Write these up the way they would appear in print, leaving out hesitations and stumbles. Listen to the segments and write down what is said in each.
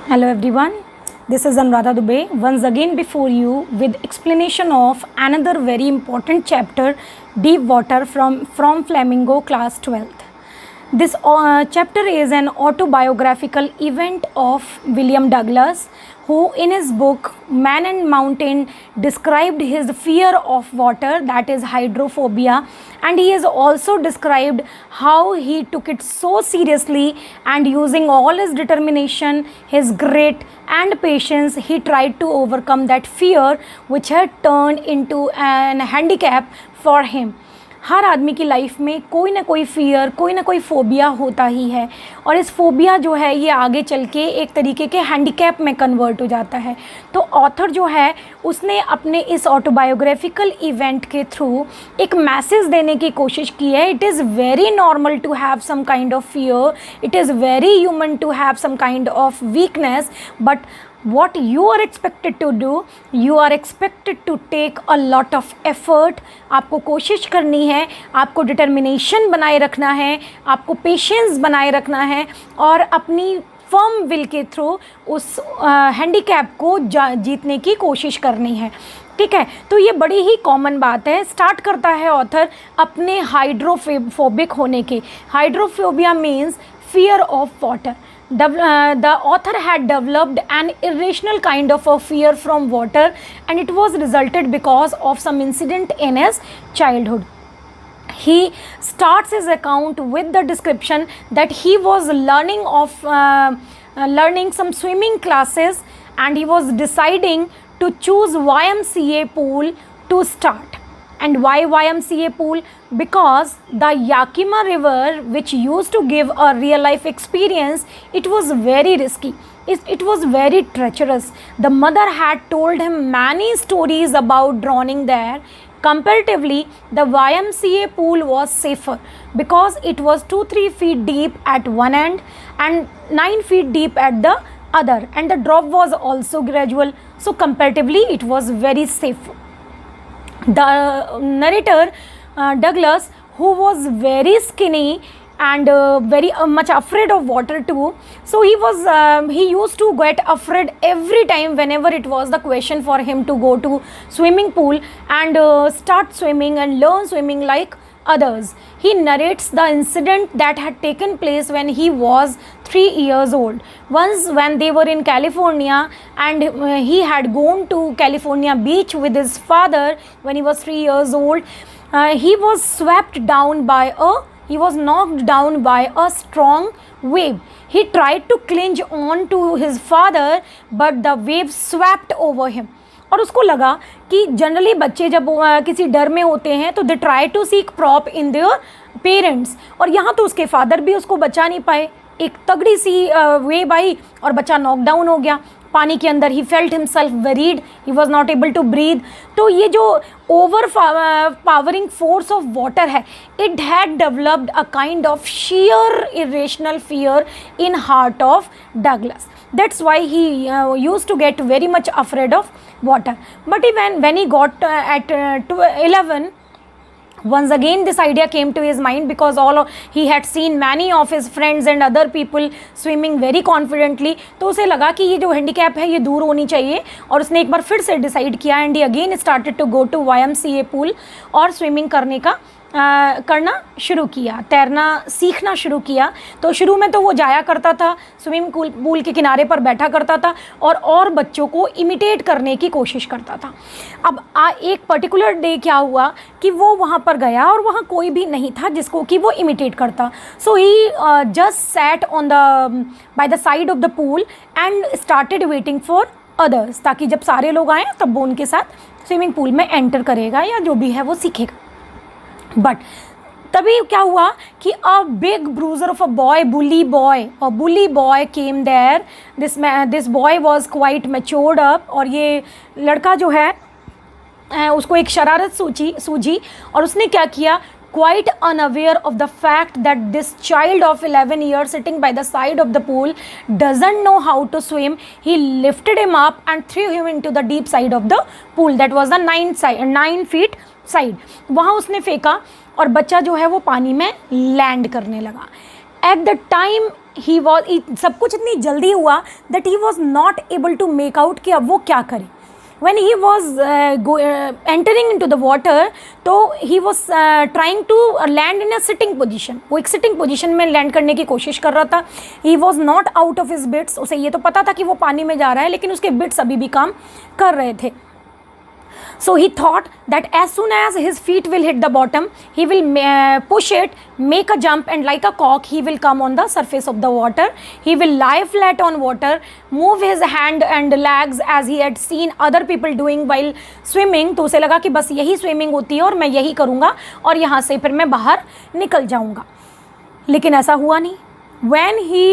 Hello everyone, this is Anuradha DUBEY once again before you with explanation of another very important chapter, Deep Water from Flamingo class 12th. This chapter is an autobiographical event of William Douglas, who in his book Man and Mountain described his fear of water, that is hydrophobia, and he has also described how he took it so seriously and using all his determination, his grit and patience, he tried to overcome that fear which had turned into an handicap for him. हर आदमी की life में कोई ना कोई fear, कोई ना कोई phobia होता ही है और इस फ़ोबिया जो है ये आगे चल के एक तरीके के हैंडीकैप में कन्वर्ट हो जाता है. तो ऑथर जो है उसने अपने इस ऑटोबायोग्राफिकल इवेंट के थ्रू एक मैसेज देने की कोशिश की है. It is very normal to have some kind of fear, it is very human to have some kind of weakness, but what you are expected to do, you are expected to take a lot of effort. आपको कोशिश करनी है, आपको determination बनाए रखना है, आपको patience बनाए रखना है और अपनी फर्म विल के थ्रू उस हैंडीकैप को जीतने की कोशिश करनी है. ठीक है, तो ये बड़ी ही कॉमन बात है. स्टार्ट करता है ऑथर अपने हाइड्रोफोबिक होने के. Hydrophobia means fear of water. The author had developed an irrational kind of a fear from water, and it was resulted because of some incident in his childhood. He starts his account with the description that he was learning some swimming classes and he was deciding to choose YMCA pool to start. And why YMCA pool? Because the Yakima River, which used to give a real life experience, it was very risky. It was very treacherous. The mother had told him many stories about drowning there. Comparatively, the YMCA pool was safer because it was 2-3 feet deep at one end and 9 feet deep at the other, and the drop was also gradual. So comparatively, it was very safe. The narrator Douglas, who was very skinny and very much afraid of water too, so he used to get afraid every time whenever it was the question for him to go to swimming pool and start swimming and learn swimming like others. He narrates the incident that had taken place when he was 3 years old. Once when they were in California and he had gone to California beach with his father when he was 3 years old, he was knocked down by a strong wave. He tried to cling on to his father, but the wave swept over him. और उसको लगा कि generally बच्चे जब किसी डर में होते हैं तो they try to seek prop in their parents, और यहाँ तो उसके फादर भी उसको बचा नहीं पाए. एक तगड़ी सी वेव आई और बच्चा नॉकडाउन हो गया पानी के अंदर. He felt himself worried, he was not able to breathe. तो ये जो over powering force of water है, it had developed a kind of sheer irrational fear in heart of Douglas. That's why he used to get very much afraid of water. But when he got at 11, once again this idea came to his mind because he had seen many of his friends and other people swimming very confidently. तो उसे लगा कि ये जो handicap है ये दूर होनी चाहिए और उसने एक बार फिर से डिसाइड किया and he again started to go to YMCA pool और स्विमिंग करना शुरू किया, तैरना सीखना शुरू किया. तो शुरू में तो वो जाया करता था स्विमिंग पूल के किनारे पर बैठा करता था और बच्चों को इमिटेट करने की कोशिश करता था. अब एक पर्टिकुलर डे क्या हुआ कि वो वहाँ पर गया और वहाँ कोई भी नहीं था जिसको कि वो इमिटेट करता. So he just sat on by the side of the pool and started waiting for others, ताकि जब सारे लोग आएँ तब वो उनके साथ स्विमिंग पूल में एंटर करेगा या जो भी है वो सीखेगा. बट तभी क्या हुआ कि a big bruiser of a bully boy came there. This boy was quite matured up, और ये लड़का जो है उसको एक शरारत सूझी और उसने क्या किया, quite unaware of the fact that this child of 11 years sitting by the side of the pool doesn't know how to swim, he lifted him up and threw him into the deep side of the pool. That was the 9 feet side. वहाँ उसने फेंका और बच्चा जो है वो पानी में लैंड करने लगा. At the time he was, सब कुछ इतनी जल्दी हुआ that he was not able to make out कि अब वो क्या करे. When he was entering into the water, तो he was trying to land in a sitting position. वो एक sitting position में लैंड करने की कोशिश कर रहा था. He was not out of his bits. उसे ये तो पता था कि वो पानी में जा रहा है, लेकिन उसके बिट्स अभी भी काम कर रहे थे. So he thought that as soon as his feet will hit the bottom, he will push it, make a jump, and like a cock, he will come on the surface of the water. He will lie flat on water, move his hand and legs as he had seen other people doing while swimming. तो उसे लगा कि बस यही swimming होती है और मैं यही करूँगा और यहाँ से फिर मैं बाहर निकल जाऊँगा. लेकिन ऐसा हुआ नहीं. When he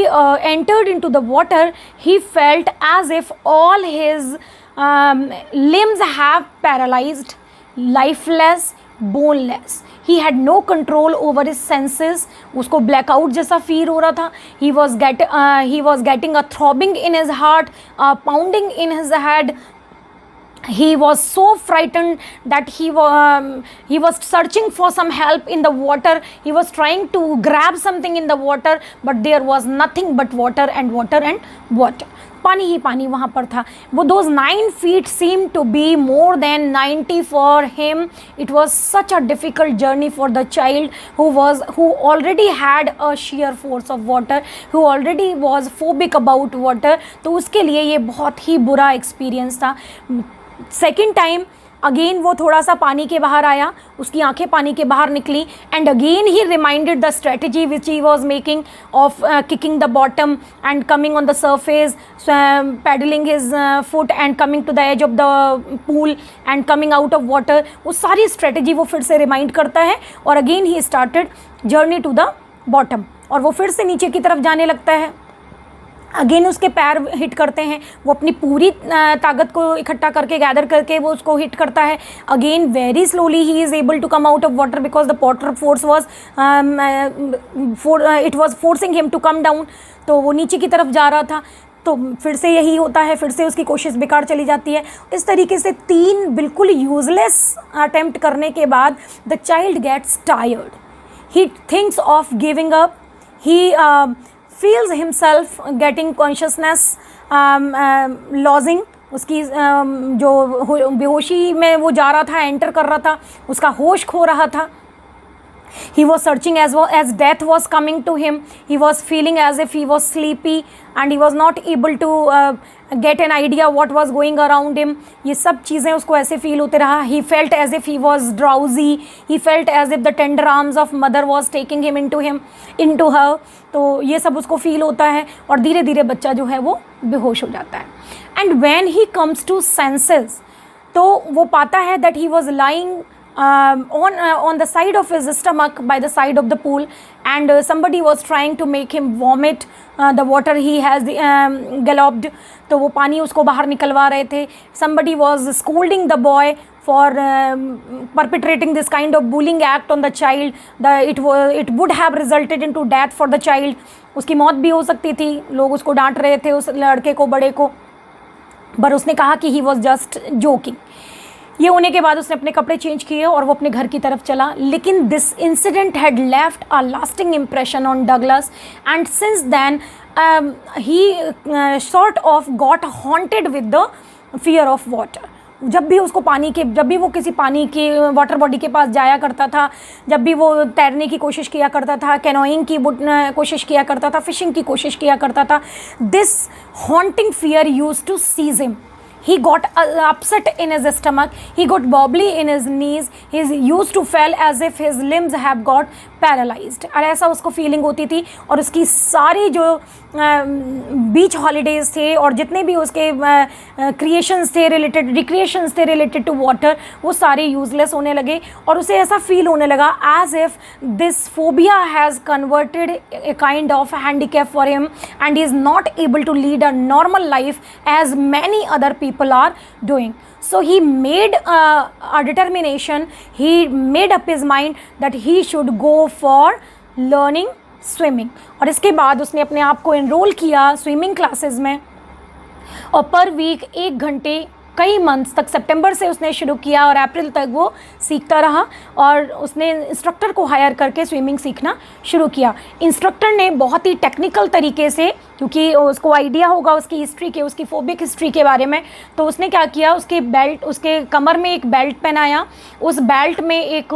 entered into the water, he felt as if all his limbs have paralyzed, lifeless, boneless. He had no control over his senses. उसको blackout जैसा feel हो रहा था. He was getting a throbbing in his heart, pounding in his head. He was so frightened that he was searching for some help in the water. He was trying to grab something in the water, but there was nothing but water and water and water. पानी ही पानी वहाँ पर था. वो those 9 feet seemed to be more than 90 for him. It was such a difficult journey for the child who already had a sheer force of water, who already was phobic about water. तो उसके लिए ये बहुत ही बुरा experience था. Second time again वो थोड़ा सा पानी के बाहर आया, उसकी आंखें पानी के बाहर निकली, and again he reminded the strategy which he was making of kicking the bottom and coming on the surface, paddling his foot and coming to the edge of the pool and coming out of water. वो सारी strategy वो फिर से remind करता है और again he started journey to the bottom. और वो फिर से नीचे की तरफ जाने लगता है. अगेन उसके पैर हिट करते हैं. वो अपनी पूरी ताकत को इकट्ठा करके गैदर करके वो उसको हिट करता है. Again very slowly he is able to come out of water because the water force was it was forcing him to come down. तो वो नीचे की तरफ जा रहा था. तो फिर से यही होता है, फिर से उसकी कोशिश बेकार चली जाती है. इस तरीके से 3 बिल्कुल यूजलेस अटेम्प्ट करने के बाद the child gets tired. He thinks of giving up. He feels himself getting consciousness losing. उसकी जो बेहोशी में वो जा रहा था, एंटर कर रहा था, उसका होश खो रहा था. He was searching as well as death was coming to him. He was feeling as if he was sleepy and he was not able to get an idea what was going around him. ये सब चीज़ें उसको ऐसे feel होते रहा. He felt as if he was drowsy. He felt as if the tender arms of mother was taking him into her. तो ये सब उसको फील होता है और धीरे धीरे बच्चा जो है वो बेहोश हो जाता है. And when he comes to senses, तो वो पाता है that he was lying on the side of his stomach by the side of the pool, and somebody was trying to make him vomit the water he has gulped. तो वो पानी उसको बाहर निकलवा रहे थे. Somebody was scolding the boy for perpetrating this kind of bullying act on the child. It would have resulted into death for the child. उसकी मौत भी हो सकती थी. लोग उसको डांट रहे थे, उस लड़के को, बड़े को, पर उसने कहा कि he was just joking. ये होने के बाद उसने अपने कपड़े चेंज किए और वो अपने घर की तरफ चला. लेकिन this incident had left a lasting impression on Douglas, and since then he sort of got haunted with the fear of water. जब भी वो किसी पानी की वाटर बॉडी के पास जाया करता था, जब भी वो तैरने की कोशिश किया करता था, कैनोइंग की कोशिश किया करता था, फिशिंग की कोशिश किया करता था, this haunting fear used to seize him. He got upset in his stomach. He got wobbly in his knees. He used to feel as if his limbs have got paralyzed. और ऐसा उसको feeling होती थी. और उसकी सारी जो बीच holidays थे और जितने भी उसके क्रिएशंस थे रिक्रिएशंस थे रिलेटेड टू वाटर, वो सारे यूजलेस होने लगे. और उसे ऐसा फील होने लगा as if this phobia has converted a kind of handicap for him and he is not able to lead a normal life as many other people are doing. So he made a determination. He made up his mind that he should go for learning swimming. और इसके बाद उसने अपने आप को enrol किया swimming classes में और पर वीक 1 घंटे कई मंथ्स तक, सितंबर से उसने शुरू किया और अप्रैल तक वो सीखता रहा और उसने इंस्ट्रक्टर को हायर करके स्विमिंग सीखना शुरू किया। इंस्ट्रक्टर ने बहुत ही टेक्निकल तरीके से, क्योंकि उसको आइडिया होगा उसकी हिस्ट्री के, उसकी फोबिक हिस्ट्री के बारे में, तो उसने क्या किया, उसके कमर में एक बेल्ट पहनाया, उस बेल्ट में एक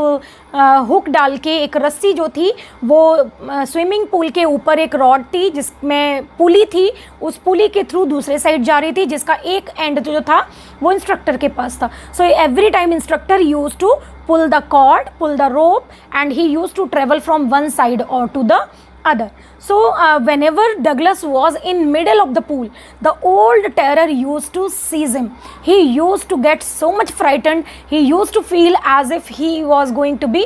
हुक डाल के एक रस्सी जो थी वो स्विमिंग पूल के ऊपर एक रॉड थी जिसमें पुली थी, उस पुली के थ्रू दूसरे साइड जा रही थी, जिसका एक एंड जो था वो इंस्ट्रक्टर के पास था। So every time instructor used to pull the cord, pull the rope, and he used to travel from one side or to the other. So whenever Douglas was in middle of the pool, the old terror used to seize him. He used to get so much frightened. He used to feel as if he was going to be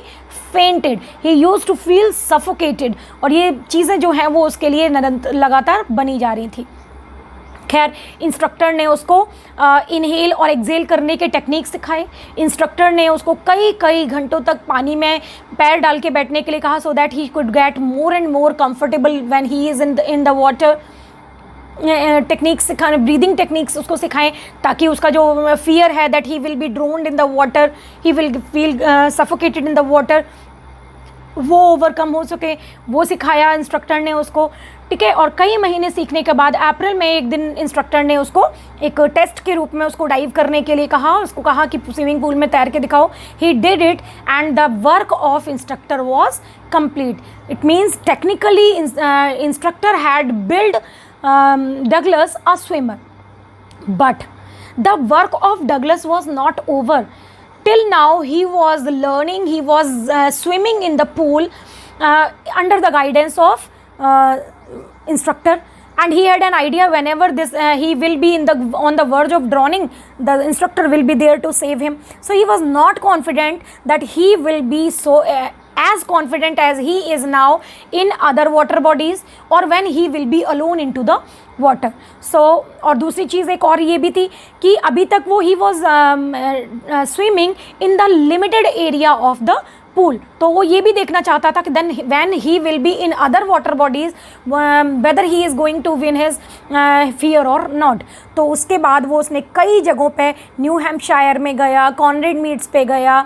fainted. He used to feel suffocated. और ये चीज़ें जो हैं वो उसके लिए लगातार बनी जा रही थी। खैर, इंस्ट्रक्टर ने उसको इनहेल और एक्सेल करने के टेक्निक सिखाए। इंस्ट्रक्टर ने उसको कई घंटों तक पानी में पैर डाल के बैठने के लिए कहा, so that he could get more and more comfortable when he is in the water. Techniques सिखाने, ब्रीदिंग टेक्निक्स उसको सिखाएं ताकि उसका जो फियर है that he will be drowned in the water, he will feel suffocated in the water, वो overcome हो सके, वो सिखाया इंस्ट्रक्टर ने उसको। ठीक है, और कई महीने सीखने के बाद अप्रैल में एक दिन इंस्ट्रक्टर ने उसको एक टेस्ट के रूप में उसको डाइव करने के लिए कहा, उसको कहा कि स्विमिंग पूल में तैर के दिखाओ। He did it and the work of instructor was complete. It means technically instructor had build Douglas a swimmer, but the work of Douglas was not over. Till now he was learning, he was swimming in the pool under the guidance of instructor, and he had an idea whenever he will be on the verge of drowning, the instructor will be there to save him. So he was not confident that he will be so as confident as he is now in other water bodies or when he will be alone into the water. So और दूसरी चीज़ एक और ये भी थी कि अभी तक वो he was swimming in the limited area of the pool, तो वो ये भी देखना चाहता था कि then when he will be in other water bodies whether he is going to win his fear or not. तो उसके बाद वो उसने कई जगहों पे, न्यू हैम्पशायर में गया, कॉनरेड मीट्स पे गया,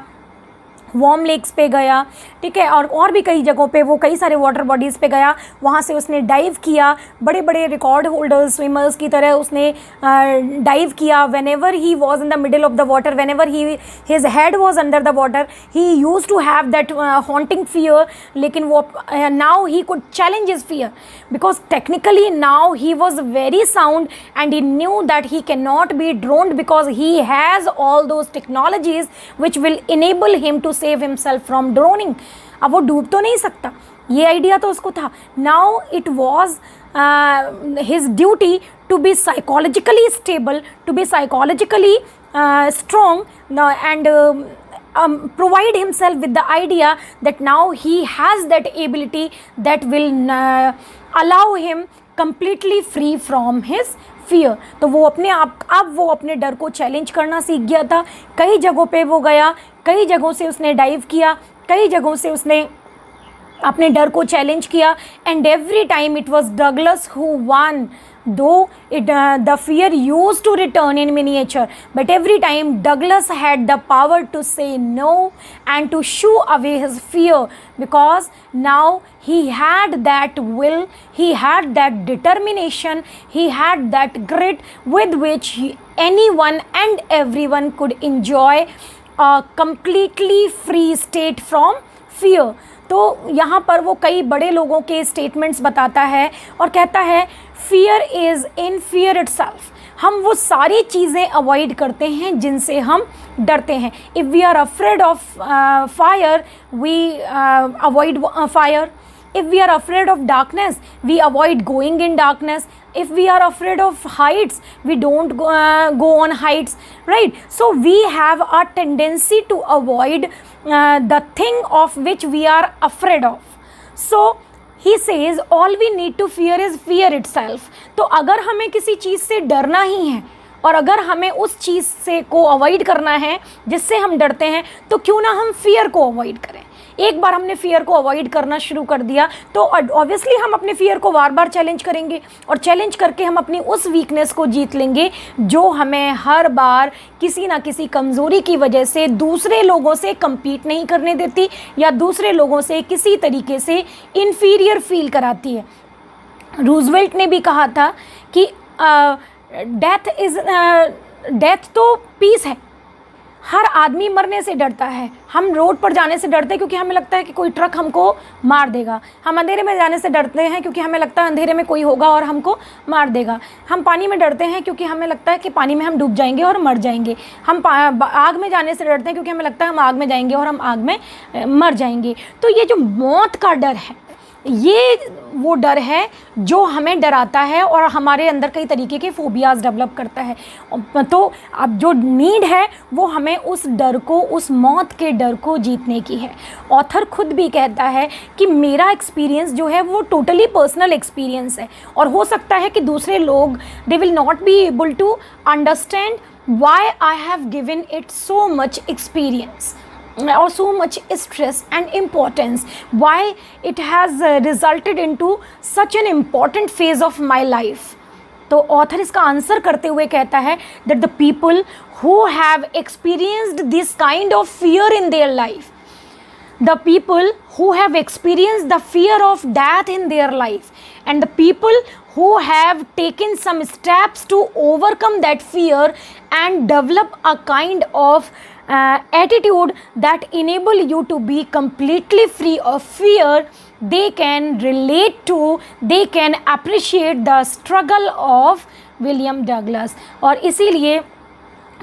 वार्म लेक्स पे गया, ठीक है, और भी कई जगहों पे वो कई सारे वाटर बॉडीज़ पे गया, वहाँ से उसने डाइव किया, बड़े बड़े रिकॉर्ड होल्डर्स स्विमर्स की तरह उसने डाइव किया। Whenever he was in the middle of the water, whenever his head was under the water, he use to have that haunting fear, लेकिन वो now he could challenge his fear because technically now he was very sound and he knew that he can not be drowned because he has all those technologies which will enable him to save himself from drowning. अब वो डूब तो नहीं सकता, ये idea तो उसको था। Now it was his duty to be psychologically stable, to be psychologically strong and provide himself with the idea that now he has that ability that will allow him completely free from his fear. तो वो अपने आप, अब वो अपने डर को challenge करना सीख गया था। कई जगहों पे वो गया, कई जगहों से उसने डाइव किया, कई जगहों से उसने अपने डर को चैलेंज किया, and every time it was Douglas who one, though the fear used to return in miniature, but every time Douglas had the power to say no and to shoo away his fear, because now he had that will, he had that determination, he had that grit with which anyone and everyone could enjoy a completely free state from fear. तो यहाँ पर वो कई बड़े लोगों के statements बताता है और कहता है fear is in fear itself. हम वो सारी चीज़ें अवॉइड करते हैं जिनसे हम डरते हैं। If we are afraid of fire we avoid fire, if we are afraid of darkness we avoid going in darkness, if we are afraid of heights we don't go on heights, right? So we have a tendency to avoid the thing of which we are afraid of. So he says all we need to fear is fear itself. तो अगर हमें किसी चीज़ से डरना ही है और अगर हमें उस चीज़ से को अवॉइड करना है जिससे हम डरते हैं, तो क्यों ना हम फियर को अवॉइड करें। एक बार हमने फियर को अवॉइड करना शुरू कर दिया तो ऑब्वियसली हम अपने फियर को बार बार चैलेंज करेंगे, और चैलेंज करके हम अपनी उस वीकनेस को जीत लेंगे जो हमें हर बार किसी ना किसी कमज़ोरी की वजह से दूसरे लोगों से compete नहीं करने देती, या दूसरे लोगों से किसी तरीके से इन्फीरियर फील कराती है। रूजवेल्ट ने भी कहा था कि डेथ तो पीस है। हर आदमी मरने से डरता है। हम रोड पर जाने से डरते हैं क्योंकि हमें लगता है कि कोई ट्रक हमको मार देगा। हम अंधेरे में जाने से डरते हैं क्योंकि हमें लगता है अंधेरे में कोई होगा और हमको मार देगा। हम पानी में डरते हैं क्योंकि हमें लगता है कि पानी में हम डूब जाएंगे और मर जाएंगे। हम आग में जाने से डरते हैं क्योंकि हमें लगता है हम आग में जाएंगे और हम आग में मर जाएंगे। तो ये जो मौत का डर है, ये वो डर है जो हमें डराता है और हमारे अंदर कई तरीके के फोबियाज़ डेवलप करता है। तो अब जो नीड है वो हमें उस डर को, उस मौत के डर को जीतने की है। ऑथर खुद भी कहता है कि मेरा एक्सपीरियंस जो है वो टोटली पर्सनल एक्सपीरियंस है, और हो सकता है कि दूसरे लोग they will not be able to understand why I have given it so much experience or so much stress and importance, why it has resulted into such an important phase of my life। तो author इसका answer करते हुए कहता है that the people who have experienced this kind of fear in their life, the people who have experienced the fear of death in their life, and the people who have taken some steps to overcome that fear and develop a kind of attitude that enable you to be completely free of fear, they can relate to, they can appreciate the struggle of William Douglas. और इसीलिए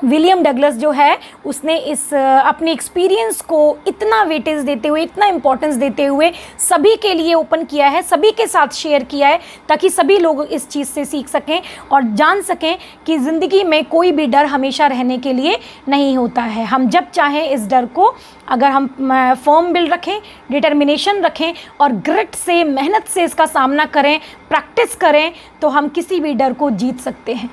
William Douglas जो है उसने इस अपने experience को इतना weightage देते हुए, इतना इम्पोर्टेंस देते हुए सभी के लिए ओपन किया है, सभी के साथ शेयर किया है, ताकि सभी लोग इस चीज़ से सीख सकें और जान सकें कि ज़िंदगी में कोई भी डर हमेशा रहने के लिए नहीं होता है। हम जब चाहें इस डर को, अगर हम फर्म विल रखें, डिटर्मिनेशन रखें और ग्रिट से, मेहनत से इसका सामना करें, प्रैक्टिस करें, तो हम किसी भी डर को जीत सकते हैं।